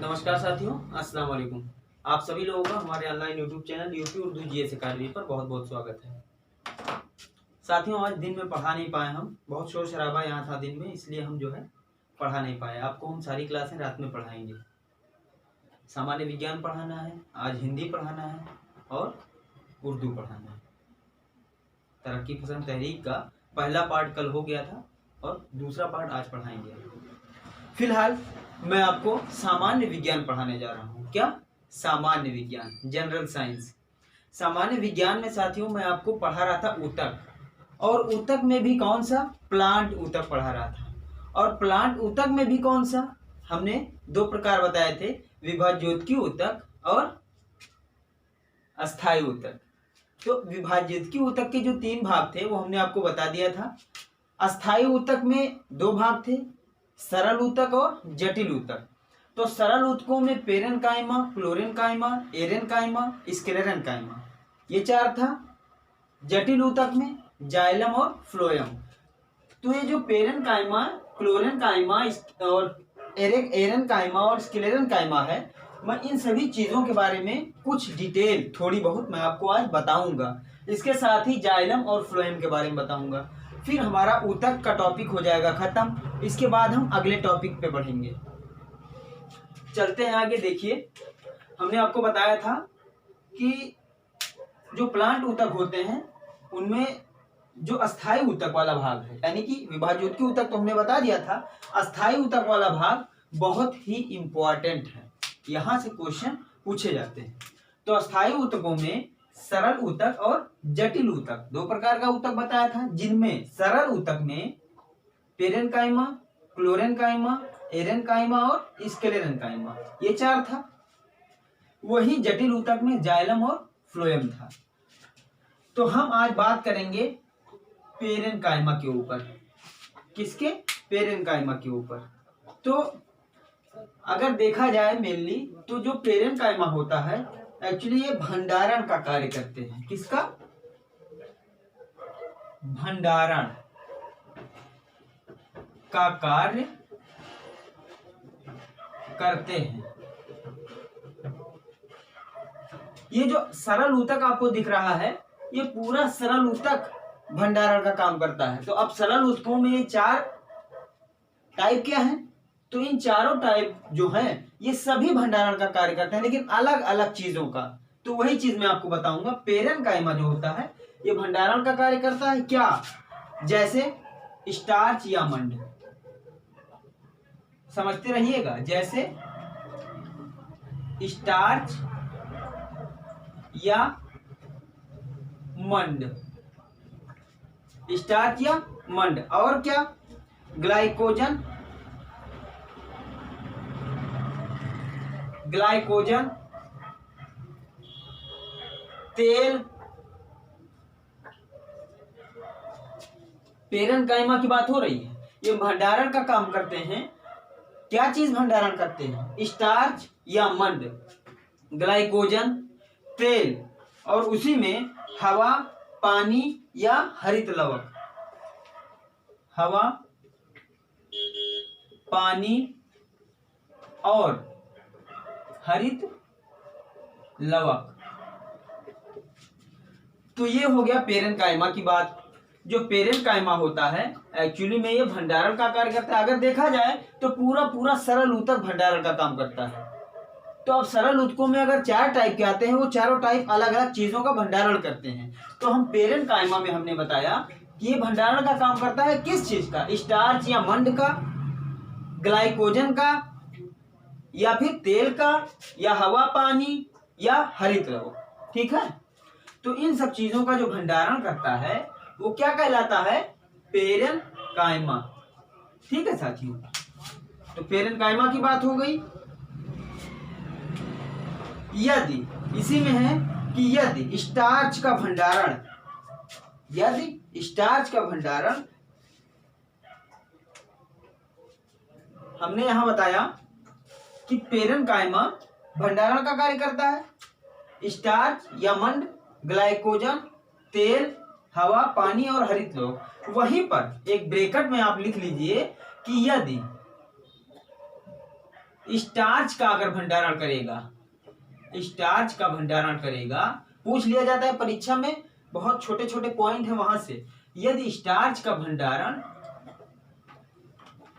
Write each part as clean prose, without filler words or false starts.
नमस्कार साथियों, अस्सलाम वालेकुम। आप सभी लोगों का हमारे online YouTube channel UP Urdu GS academy पर बहुत बहुत स्वागत है। साथियों, आज दिन में पढ़ा नहीं पाए, हम बहुत शोर शराबा यहाँ था दिन में, इसलिए हम जो है पढ़ा नहीं पाए। आपको हम सारी क्लासें रात में पढ़ाएंगे। सामान्य विज्ञान पढ़ाना है, आज हिंदी पढ़ाना है और उर्दू पढ़ाना है। तरक्की पसंद तहरीक का पहला पार्ट कल हो गया था और दूसरा पार्ट आज पढ़ाएंगे। फिलहाल मैं आपको सामान्य विज्ञान पढ़ाने जा रहा हूँ। क्या? सामान्य विज्ञान, जनरल साइंस। सामान्य विज्ञान में साथियों मैं आपको पढ़ा रहा था ऊतक, और ऊतक में भी कौन सा? प्लांट ऊतक पढ़ा रहा था। और प्लांट ऊतक में भी कौन सा? हमने दो प्रकार बताए थे, विभाज्योतकी ऊतक और अस्थायी ऊतक। तो विभाज्योतकी ऊतक के जो 3 भाग थे वो हमने आपको बता दिया था। अस्थायी ऊतक में 2 भाग थे, सरल ऊतक और जटिल ऊतक। तो सरल ऊतकों में पेरेनकाइमा, फ्लोरेनकाइमा, एरेनकाइमा, स्क्लेरेनकाइमा, ये 4 था। जटिल ऊतक में जाइलम और फ्लोएम। तो ये जो पेरेनकाइमा, फ्लोरेनकाइमा और एरेनकाइमा और स्क्लेरेनकाइमा है, मैं इन सभी चीजों के बारे में कुछ डिटेल थोड़ी बहुत मैं आपको आज बताऊंगा। इसके साथ ही जाइलम और फ्लोएम के बारे में बताऊंगा। फिर हमारा ऊतक का टॉपिक हो जाएगा खत्म। इसके बाद हम अगले टॉपिक पे बढ़ेंगे। चलते हैं आगे। देखिए, हमने आपको बताया था कि जो प्लांट ऊतक होते हैं उनमें जो अस्थायी ऊतक वाला भाग है, यानी कि विभाज्योतकी ऊतक तो हमने बता दिया था, अस्थायी ऊतक वाला भाग बहुत ही इंपॉर्टेंट है। यहां से क्वेश्चन पूछे जाते हैं। तो अस्थायी ऊतकों में सरल ऊतक और जटिल ऊतक, 2 प्रकार का ऊतक बताया था, जिनमें सरल ऊतक में पेरेनकाइमा, फ्लोरेनकाइमा, एरेनकाइमा और स्क्लेरेनकाइमा, ये 4 था। वही जटिल ऊतक में जाइलम और फ्लोएम था। तो हम आज बात करेंगे पेरेनकाइमा के ऊपर। किसके? पेरेनकाइमा के ऊपर। तो अगर देखा जाए मेनली, तो जो पेरेनकाइमा होता है एक्चुअली ये भंडारण का कार्य करते हैं। किसका? भंडारण का कार्य करते हैं। ये जो सरल ऊतक आपको दिख रहा है, ये पूरा सरल ऊतक भंडारण का काम करता है। तो अब सरल ऊतकों में ये 4 टाइप क्या है? तो इन चारों टाइप जो है ये सभी भंडारण का कार्य करते हैं, लेकिन अलग अलग चीजों का। तो वही चीज मैं आपको बताऊंगा। पेरेनकाइमा जो होता है ये भंडारण का कार्य करता है। क्या? जैसे स्टार्च या मंड, समझते रहिएगा। जैसे स्टार्च या मंड, स्टार्च या मंड। और क्या? ग्लाइकोजन, ग्लाइकोजन, तेल। पेरेनकाइमा की बात हो रही है। ये भंडारण का काम करते हैं। क्या चीज भंडारण करते हैं? स्टार्च या मंड, ग्लाइकोजन, तेल, और उसी में हवा, पानी या हरित लवक। हवा, पानी और हरित लवक। तो ये हो गया पेरेनकाइमा की बात। जो पेरेनकाइमा होता है एक्चुअली में ये भंडारण का कार्य करता है। अगर देखा जाए तो पूरा सरल ऊतक भंडारण का काम करता है। तो अब सरल ऊतकों में अगर 4 टाइप के आते हैं, वो चारों टाइप अलग अलग चीजों का भंडारण करते हैं। तो हम पेरेनकाइमा में हमने बताया कि ये भंडारण का काम करता है किस चीज का? स्टार्च या मंड का, ग्लाइकोजन का, या फिर तेल का, या हवा, पानी या हरित लवक। ठीक है। तो इन सब चीजों का जो भंडारण करता है वो क्या कहलाता है? पेरेनकाइमा। ठीक है साथियों। तो पेरेनकाइमा की बात हो गई। यदि इसी में है कि यदि स्टार्च का भंडारण, यदि स्टार्च का भंडारण हमने यहां बताया कि पेरेनकाइमा भंडारण का कार्य करता है। स्टार्च या मंड, ग्लाइकोजन, तेल, हवा, पानी और हरित लवक। वहीं पर एक ब्रैकेट में आप लिख लीजिए कि यदि स्टार्च का अगर भंडारण करेगा, स्टार्च का भंडारण करेगा, पूछ लिया जाता है परीक्षा में, बहुत छोटे छोटे पॉइंट है वहां से। यदि स्टार्च का भंडारण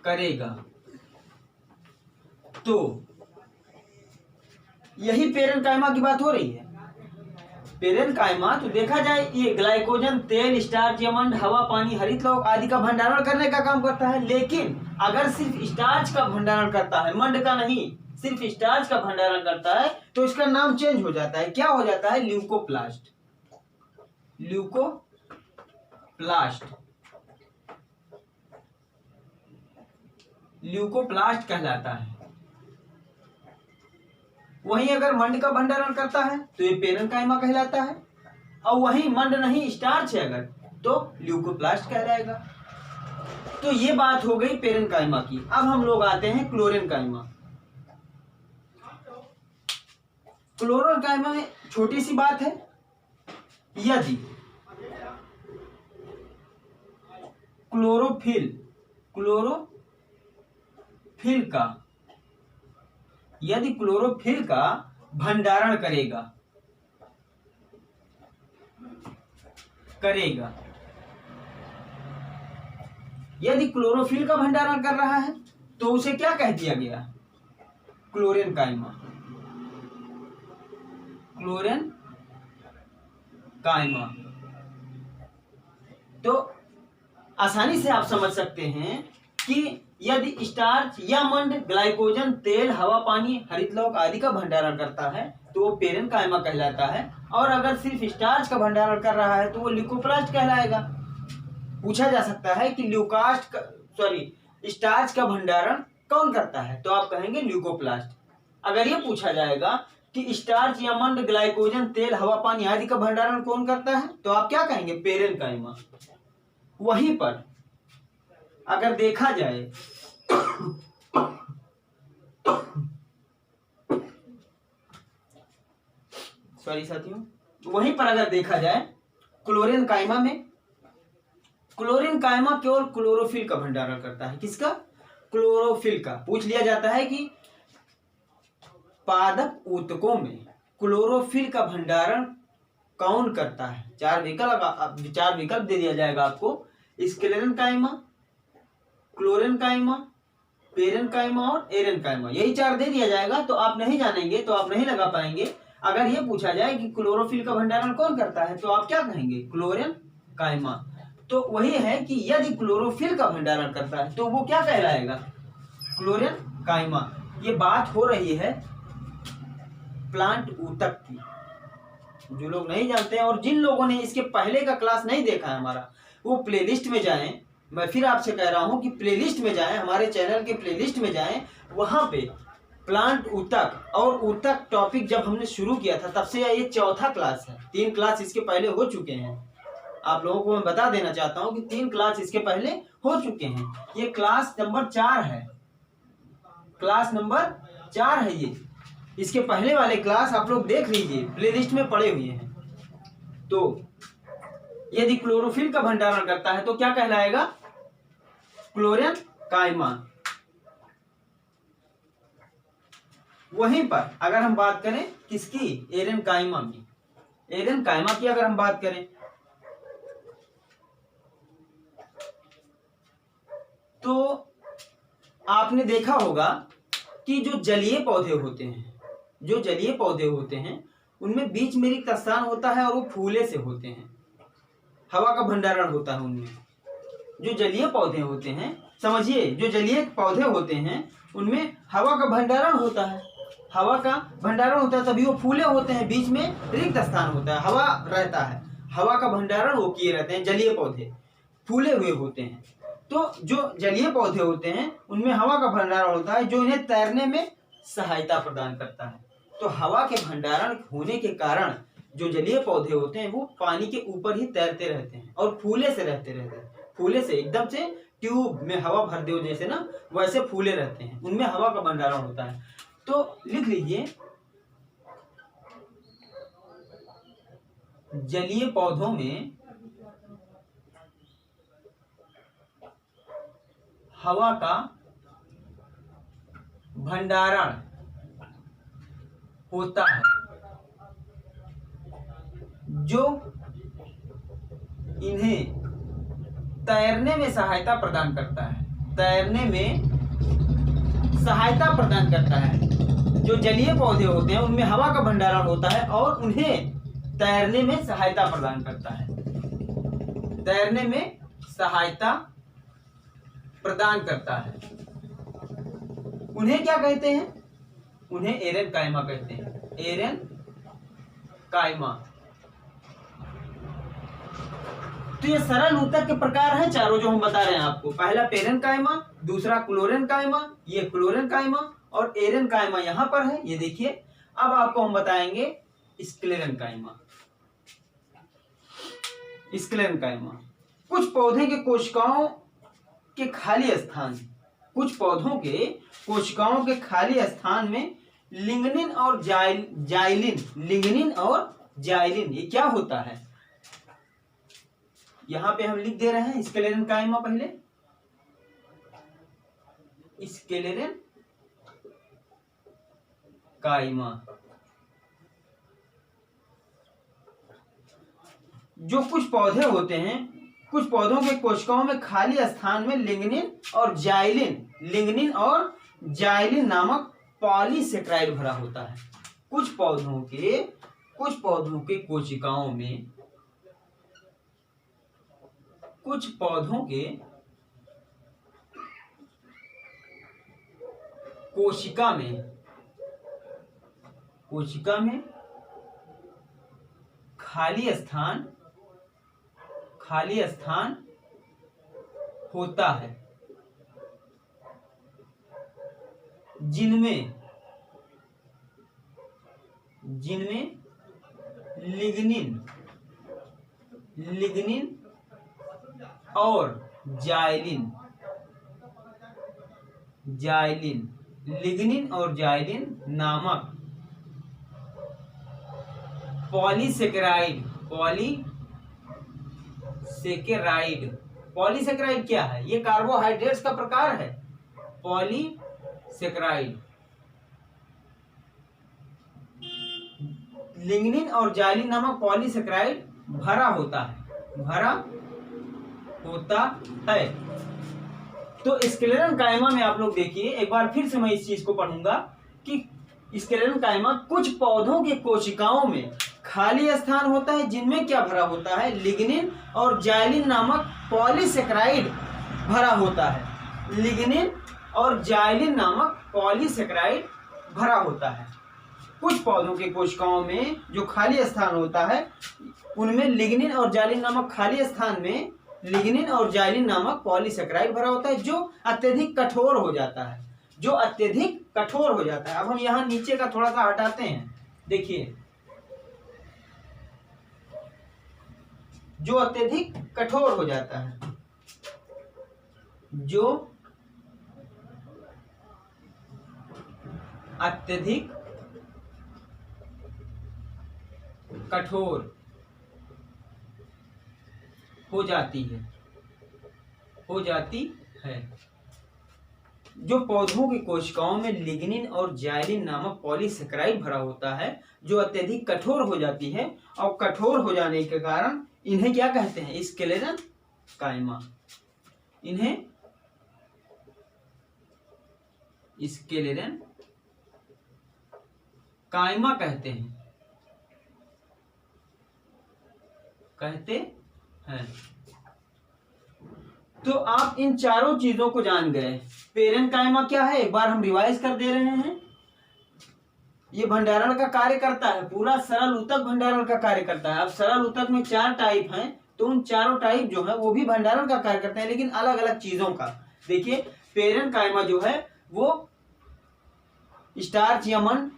करेगा तो यही पेरेनकाइमा की बात हो रही है। पेरेनकाइमा तो देखा जाए ये ग्लाइकोजन, तेल, स्टार्च, यमंड, हवा, पानी, हरित लवक आदि का भंडारण करने का काम करता है। लेकिन अगर सिर्फ स्टार्च का भंडारण करता है, मंड का नहीं, सिर्फ स्टार्च का भंडारण करता है, तो इसका नाम चेंज हो जाता है। क्या हो जाता है? ल्यूकोप्लास्ट। ल्यूकोप्लास्ट, ल्यूकोप्लास्ट कहलाता है। वहीं अगर मंड का भंडारण करता है तो ये पेरेनकाइमा कहलाता है, और वहीं मंड नहीं स्टार्च है अगर, तो ल्यूकोप्लास्ट कहलाएगा। तो ये बात हो गई पेरेनकाइमा की। अब हम लोग आते हैं क्लोरेनकाइमा। क्लोरेनकाइमा में छोटी सी बात है, यदि क्लोरोफिल का भंडारण करेगा यदि क्लोरोफिल का भंडारण कर रहा है तो उसे क्या कह दिया गया? क्लोरेनकाइमा। तो आसानी से आप समझ सकते हैं कि यदि स्टार्च या मंड ग्लाइकोजन, तेल, हवा, पानी, हरित लवक आदि का भंडारण करता है तो वो पेरेनकाइमा कहलाता है, और अगर सिर्फ स्टार्च का भंडारण कर रहा है तो वो ल्यूकोप्लास्ट कहलाएगा। पूछा जा सकता है कि स्टार्च का भंडारण कौन करता है, तो आप कहेंगे ल्यूकोप्लास्ट। अगर ये पूछा जाएगा कि स्टार्च या मंड ग्लाइकोजन, तेल, हवा, पानी आदि का भंडारण कौन करता है, तो आप क्या कहेंगे? पेरेनकाइमा। वहीं पर अगर देखा जाए साथियों, वहीं पर अगर देखा जाए क्लोरेनकाइमा में, क्लोरेनकाइमा केवल क्लोरोफिल का भंडारण करता है। किसका? क्लोरोफिल का। पूछ लिया जाता है कि पादप ऊतकों में क्लोरोफिल का भंडारण कौन करता है? चार विकल्प दे दिया जाएगा आपको, स्क्लेरेनकाइमा, क्लोरेनकाइमा, पेरेनकाइमा और एरेनकाइमा। यही चार दे दिया जाएगा, तो आप नहीं जानेंगे तो आप नहीं लगा पाएंगे। अगर ये पूछा जाए कि क्लोरोफिल का भंडारण कौन करता है तो आप क्या कहेंगे? क्लोरेनकाइमा। तो वही है कि यदि क्लोरोफिल का भंडारण करता है तो वो क्या कहलाएगा? क्लोरेनकाइमा। ये बात हो रही है प्लांट ऊतक की। जो लोग नहीं जानते हैं और जिन लोगों ने इसके पहले का क्लास नहीं देखा है हमारा, वो प्लेलिस्ट में जाएं। मैं फिर आपसे कह रहा हूं कि प्लेलिस्ट में जाएं, हमारे चैनल के प्लेलिस्ट में जाएं। वहां पे प्लांट ऊतक और ऊतक टॉपिक जब हमने शुरू किया था तब से ये चौथा क्लास है। 3 क्लास इसके पहले हो चुके हैं। आप लोगों को मैं बता देना चाहता हूं कि 3 क्लास इसके पहले हो चुके हैं। ये क्लास नंबर 4 है, क्लास नंबर 4 है ये। इसके पहले वाले क्लास आप लोग देख लीजिए, प्लेलिस्ट में पड़े हुए हैं। तो यदि क्लोरोफिल का भंडारण करता है तो क्या कहलाएगा? क्लोरेनकाइमा। वहीं पर अगर हम बात करें किसकी? एरेनकाइमा की। एरेनकाइमा की अगर हम बात करें तो आपने देखा होगा कि जो जलीय पौधे होते हैं उनमें बीच में रिक्त स्थान होता है और वो फूले से होते हैं। हवा का भंडारण होता है उनमें। जो जलीय पौधे होते हैं, समझिए, जो जलीय पौधे होते हैं उनमें हवा का भंडारण होता है। हवा का भंडारण होता है तभी वो फूले होते हैं, बीच में रिक्त स्थान होता है, हवा रहता है। हवा का भंडारण वो किए रहते हैं। जलीय पौधे फूले हुए होते हैं। तो जो जलीय पौधे होते हैं उनमें हवा का भंडारण होता है जो इन्हें तैरने में सहायता प्रदान करता है। तो हवा के भंडारण होने के कारण जो जलीय पौधे होते हैं वो पानी के ऊपर ही तैरते रहते हैं और फूले से रहते हैं। फूले से एकदम से ट्यूब में हवा भर दो जैसे ना, वैसे फूले रहते हैं, उनमें हवा का भंडारण होता है। तो लिख लीजिए, जलीय पौधों में हवा का भंडारण होता है जो इन्हें तैरने में सहायता प्रदान करता है। तैरने में सहायता प्रदान करता है। जो जलीय पौधे होते हैं उनमें हवा का भंडारण होता है और उन्हें तैरने में सहायता प्रदान करता है। तैरने में सहायता प्रदान करता है। उन्हें क्या कहते हैं? उन्हें एरेनकाइमा कहते हैं। एरेनकाइमा। तो ये सरल ऊतक के प्रकार हैं चारों जो हम बता रहे हैं आपको। पहला पेरेनकाइमा, दूसरा क्लोरेनकाइमा, ये क्लोरेनकाइमा और एरेनकाइमा यहां पर है, ये देखिए। अब आपको हम बताएंगे स्क्लेरेनकाइमा। स्क्लेरेनकाइमा कुछ पौधे के कोशिकाओं के खाली स्थान, कुछ पौधों के कोशिकाओं के खाली स्थान में लिग्निन और जाइलिन, लिग्निन और जाइलिन ये क्या होता है? यहां पे हम लिख दे रहे हैं स्क्लेरेनकाइमा। पहले स्क्लेरेनकाइमा जो कुछ पौधे होते हैं, कुछ पौधों के कोशिकाओं में खाली स्थान में लिग्निन और जाइलिन नामक पॉलीसेक्राइड भरा होता है। कुछ पौधों के कोशिकाओं में, कुछ पौधों के कोशिका में खाली स्थान होता है जिनमें लिग्निन और जाइलिन, लिग्निन और जाइलिन नामक पॉलीसेकेराइड क्या है? ये कार्बोहाइड्रेट्स का प्रकार है। पॉलीसेकेराइड लिग्निन और जाइलिन नामक पॉलीसेकेराइड भरा होता है। तो स्क्लेरेनकाइमा में आप लोग देखिए, एक बार फिर से मैं इस चीज को पढ़ूंगा कि स्क्लेरेनकाइमा कुछ पौधों के कोशिकाओं में खाली स्थान होता है जिनमें क्या भरा होता है? लिग्निन और जाइलिन नामक पॉलीसेकेराइड भरा होता है। लिग्निन और जाइलिन नामक पॉलीसेकेराइड भरा होता है। कुछ पौधों के कोशिकाओं में जो खाली स्थान होता है उनमें लिग्निन और जाइलिन नामक खाली स्थान में लिग्निन और जाइलिन नामक पॉलीसेकेराइड भरा होता है जो अत्यधिक कठोर हो जाता है। अब हम यहाँ नीचे का थोड़ा सा हटाते हैं। देखिए, जो अत्यधिक कठोर हो जाता है, जो अत्यधिक कठोर हो जाती है, जो पौधों की कोशिकाओं में लिग्निन और जाइलिन नामक पॉलीसेकेराइड भरा होता है, जो अत्यधिक कठोर हो जाती है और कठोर हो जाने के कारण इन्हें क्या कहते हैं? स्क्लेरेनकाइमा। इन्हें स्क्लेरेनकाइमा कहते हैं। तो आप इन चारों चीजों को जान गए। पेरेनकाइमा क्या है, एक बार हम रिवाइज कर दे रहे हैं। ये भंडारण का कार्य करता है, पूरा सरल ऊतक भंडारण का कार्य करता है। अब सरल ऊतक में 4 टाइप हैं, तो उन चारों टाइप जो है वो भी भंडारण का कार्य करते हैं, लेकिन अलग अलग चीजों का। देखिए, पेरेनकाइमा जो है वो स्टार्च, यमन,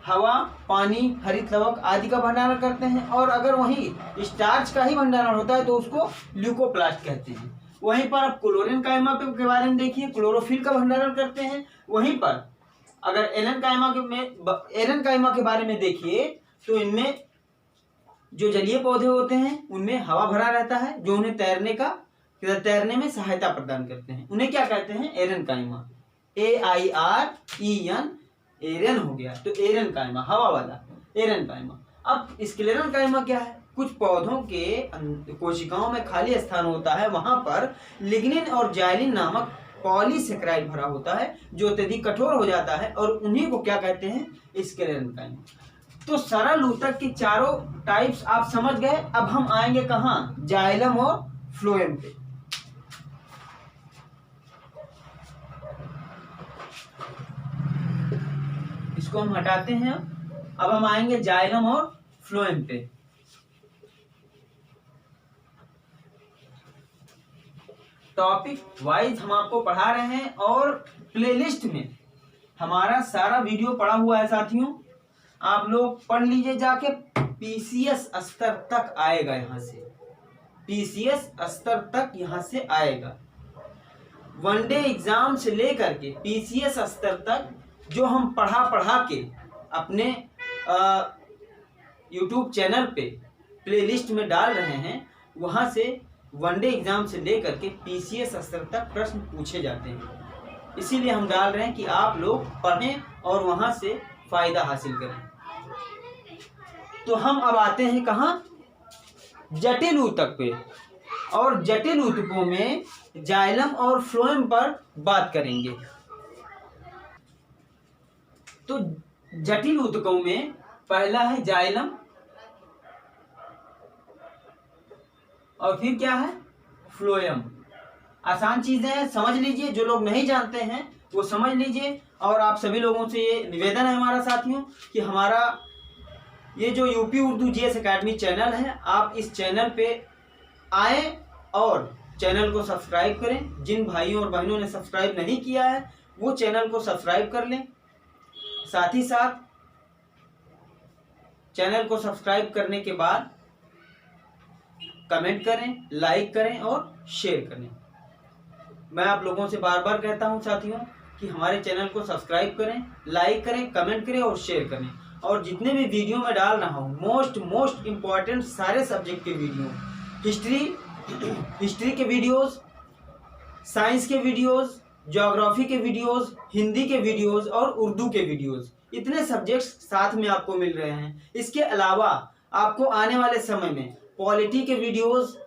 हवा, पानी, हरित लवक आदि का भंडारण करते हैं। और अगर वहीं स्टार्च का ही भंडारण होता है तो उसको ल्यूकोप्लास्ट कहते हैं। वहीं पर आप क्लोरेनकाइमा के बारे में देखिए, क्लोरोफिल का भंडारण करते हैं। वहीं पर अगर एरेनकाइमा के बारे में देखिए तो इनमें जो जलीय पौधे होते हैं उनमें हवा भरा रहता है, जो उन्हें तैरने में सहायता प्रदान करते हैं। उन्हें क्या कहते हैं? एरेनकाइमा। AIREN, एरन हो गया। तो एरन कायमा, हवा वाला एरन कायमा। अब स्क्लेरन कायमा क्या है? कुछ पौधों के कोशिकाओं में खाली स्थान होता है, वहां पर लिग्निन और जाइलिन नामक पॉलीसेकेराइड भरा होता है जो अत्यधिक कठोर हो जाता है, और उन्हीं को क्या कहते हैं? स्क्लेरन कायमा। तो सरल ऊतक के चारों टाइप्स आप समझ गए। अब हम आएंगे कहाँ? जाइलम और फ्लोएम पे। इसको हम हटाते हैं। अब हम आएंगे जाइलम और फ्लोएम पे। टॉपिक वाइज हम आपको पढ़ा रहे हैं और प्लेलिस्ट में हमारा सारा वीडियो पड़ा हुआ है साथियों, आप लोग पढ़ लीजिए जाके। पीसीएस स्तर तक आएगा, यहां से पीसीएस स्तर तक यहां से आएगा। वनडे एग्जाम से लेकर के पीसीएस स्तर तक जो हम पढ़ा के अपने यूट्यूब चैनल पे प्लेलिस्ट में डाल रहे हैं, वहां से वनडे एग्जाम से लेकर के पीसीएस स्तर तक प्रश्न पूछे जाते हैं। इसीलिए हम डाल रहे हैं कि आप लोग पढ़ें और वहां से फायदा हासिल करें। तो हम अब आते हैं कहाँ? जटिल ऊतक पे। और जटिल ऊतकों में जाइलम और फ्लोएम पर बात करेंगे। तो जटिल ऊतकों में पहला है जाइलम, और फिर क्या है? फ्लोएम। आसान चीजें हैं, समझ लीजिए। जो लोग नहीं जानते हैं वो समझ लीजिए। और आप सभी लोगों से ये निवेदन है हमारा साथियों कि हमारा ये जो UP Urdu GS academy channel है, आप इस चैनल पे आए और चैनल को सब्सक्राइब करें। जिन भाइयों और बहनों ने सब्सक्राइब नहीं किया है वो चैनल को सब्सक्राइब कर लें। साथ ही साथ चैनल को सब्सक्राइब करने के बाद कमेंट करें, लाइक करें और शेयर करें। मैं आप लोगों से बार बार कहता हूं साथियों कि हमारे चैनल को सब्सक्राइब करें, लाइक करें, कमेंट करें और शेयर करें। और जितने भी वीडियो मैं डाल रहा हूं, मोस्ट इम्पॉर्टेंट सारे सब्जेक्ट के वीडियो, हिस्ट्री के वीडियोस, साइंस के वीडियोस, ज्योग्राफी के वीडियोस, हिंदी के वीडियोस और उर्दू के वीडियोस, इतने सब्जेक्ट्स साथ में आपको मिल रहे हैं। इसके अलावा आपको आने वाले समय में पॉलिटी के वीडियोस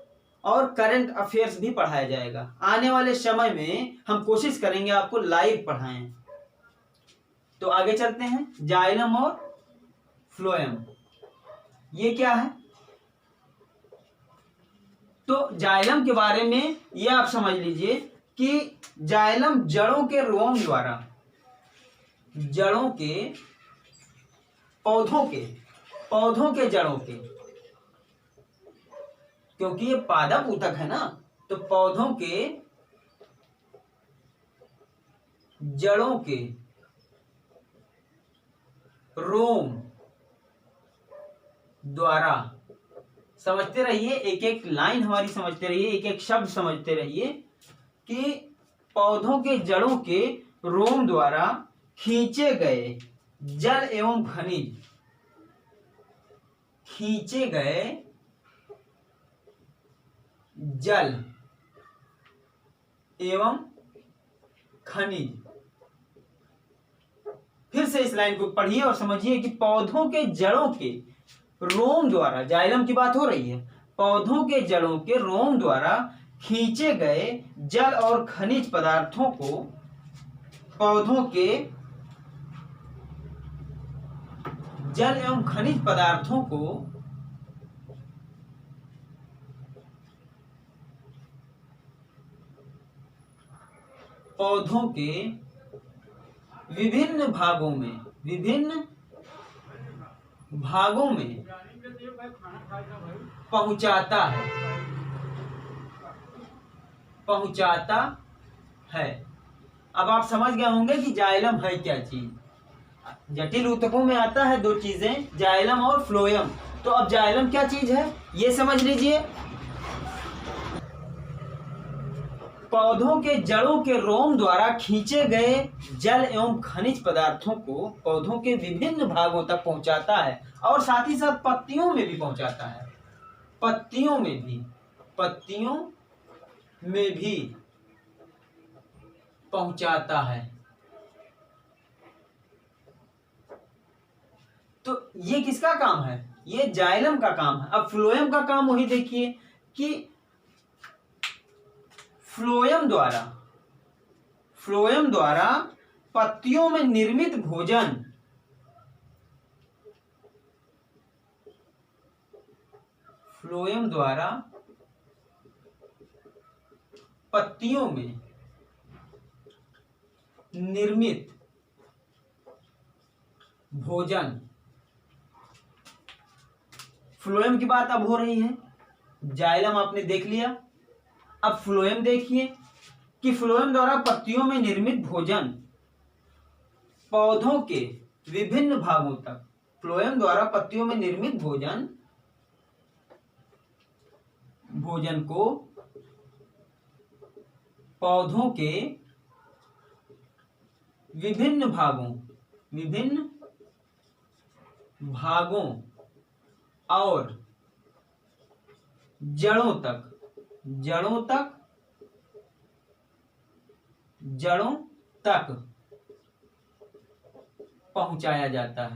और करंट अफेयर्स भी पढ़ाया जाएगा। आने वाले समय में हम कोशिश करेंगे आपको लाइव पढ़ाएं। तो आगे चलते हैं। जाइलम और फ्लोएम, ये क्या है? तो जाइलम के बारे में ये आप समझ लीजिए कि जाइलम जड़ों के रोम द्वारा, जड़ों के, पौधों के जड़ों के, क्योंकि ये पादप ऊतक है ना, तो पौधों के जड़ों के रोम द्वारा, समझते रहिए, एक एक लाइन हमारी समझते रहिए, एक एक शब्द समझते रहिए कि पौधों के जड़ों के रोम द्वारा खींचे गए जल एवं खनिज, खींचे गए जल एवं खनिज। फिर से इस लाइन को पढ़िए और समझिए कि पौधों के जड़ों के रोम द्वारा, जाइलम की बात हो रही है, पौधों के जड़ों के रोम द्वारा खींचे गए जल और खनिज पदार्थों को, पौधों के जल एवं खनिज पदार्थों को पौधों के विभिन्न भागों में पहुंचाता है। अब आप समझ गए होंगे कि जाइलम है क्या चीज। जटिल ऊतकों में आता है दो चीजें, जाइलम और फ्लोएम। तो अब जाइलम क्या चीज है ये समझ लीजिए। पौधों के जड़ों के रोम द्वारा खींचे गए जल एवं खनिज पदार्थों को पौधों के विभिन्न भागों तक पहुंचाता है, और साथ ही साथ पत्तियों में भी पहुंचाता है। पत्तियों में भी पहुंचाता है। तो ये किसका काम है? ये जाइलम का काम है। अब फ्लोएम का काम वही देखिए कि फ्लोएम द्वारा पत्तियों में निर्मित भोजन फ्लोएम द्वारा पत्तियों में निर्मित भोजन, फ्लोएम की बात अब हो रही है। जाइलम आपने देख लिया, अब फ्लोएम देखिए कि फ्लोएम द्वारा पत्तियों में निर्मित भोजन पौधों के विभिन्न भागों तक, फ्लोएम द्वारा पत्तियों में निर्मित भोजन को पौधों के विभिन्न भागों और जड़ों तक पहुंचाया जाता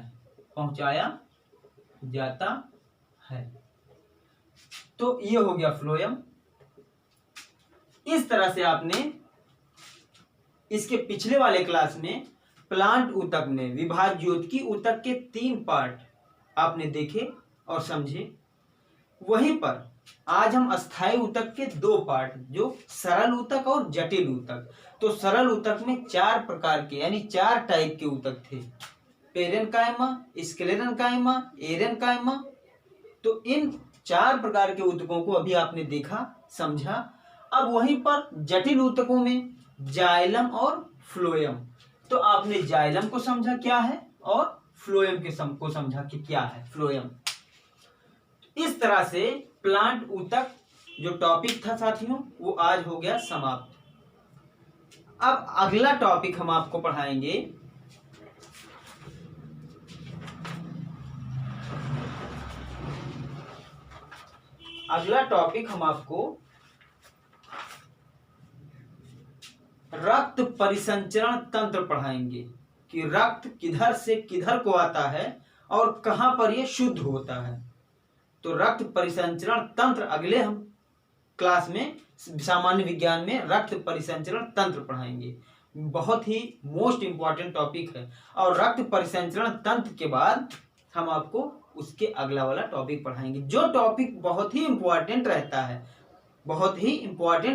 है। तो ये हो गया फ्लोएम। इस तरह से आपने इसके पिछले वाले क्लास में प्लांट ऊतक में विभाज्योतकी ऊतक के 3 पार्ट आपने देखे और समझे। वहीं पर आज हम अस्थायी ऊतक के 2 पार्ट, जो सरल ऊतक और जटिल ऊतक। तो सरल ऊतक में 4 प्रकार के यानी 4 टाइप के ऊतक थे, पेरेन्काइमा, स्क्लेरेन्काइमा, एरेन्काइमा। तो इन 4 प्रकार के ऊतकों को अभी आपने देखा, समझा। अब वहीं पर जटिल ऊतकों में जाइलम और फ्लोएम। तो आपने जाइलम को समझा क्या है और फ्लोएम को समझा कि क्या है फ्लोएम। इस तरह से प्लांट ऊतक जो टॉपिक था साथियों, वो आज हो गया समाप्त। अब अगला टॉपिक हम आपको पढ़ाएंगे रक्त परिसंचरण तंत्र पढ़ाएंगे कि रक्त किधर से किधर को आता है और कहां पर यह शुद्ध होता है। तो रक्त परिसंचरण तंत्र अगले हम क्लास में सामान्य विज्ञान में रक्त परिसंचरण तंत्र पढ़ाएंगे। बहुत ही मोस्ट इंपॉर्टेंट टॉपिक है। और रक्त परिसंचरण तंत्र के बाद हम आपको उसके अगला वाला टॉपिक पढ़ाएंगे, जो टॉपिक बहुत ही इंपॉर्टेंट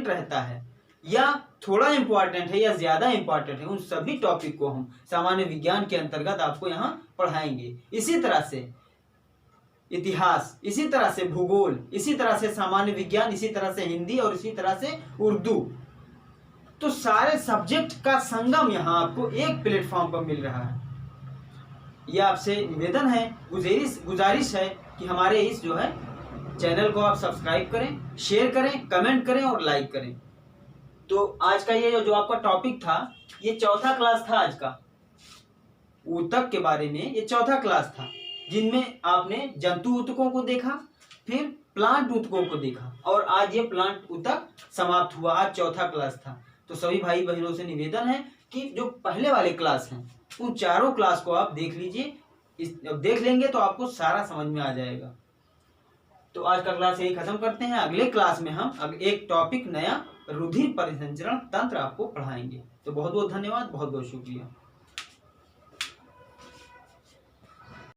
रहता है या थोड़ा इंपॉर्टेंट है या ज्यादा इंपॉर्टेंट है। उन सभी टॉपिक को हम सामान्य विज्ञान के अंतर्गत आपको यहाँ पढ़ाएंगे। इसी तरह से इतिहास, इसी तरह से भूगोल, इसी तरह से सामान्य विज्ञान, इसी तरह से हिंदी और इसी तरह से उर्दू। तो सारे सब्जेक्ट का संगम यहाँ आपको एक प्लेटफॉर्म पर मिल रहा है। यह आपसे निवेदन है, गुजारिश है कि हमारे इस जो है चैनल को आप सब्सक्राइब करें, शेयर करें, कमेंट करें और लाइक करें। तो आज का ये जो आपका टॉपिक था, ये 4था क्लास था आज का ऊतक के बारे में। ये 4था क्लास था जिनमें आपने जंतु ऊतकों को देखा, फिर प्लांट ऊतकों को देखा और आज ये प्लांट ऊतक समाप्त हुआ। आज 4था क्लास था। तो सभी भाई बहनों से निवेदन है कि जो पहले वाले क्लास हैं उन चारों क्लास को आप देख लीजिए। देख लेंगे तो आपको सारा समझ में आ जाएगा। तो आज का क्लास यही खत्म करते हैं। अगले क्लास में हम एक टॉपिक नया रुधिर परिसंचरण तंत्र आपको पढ़ाएंगे। तो बहुत बहुत धन्यवाद, बहुत बहुत शुक्रिया।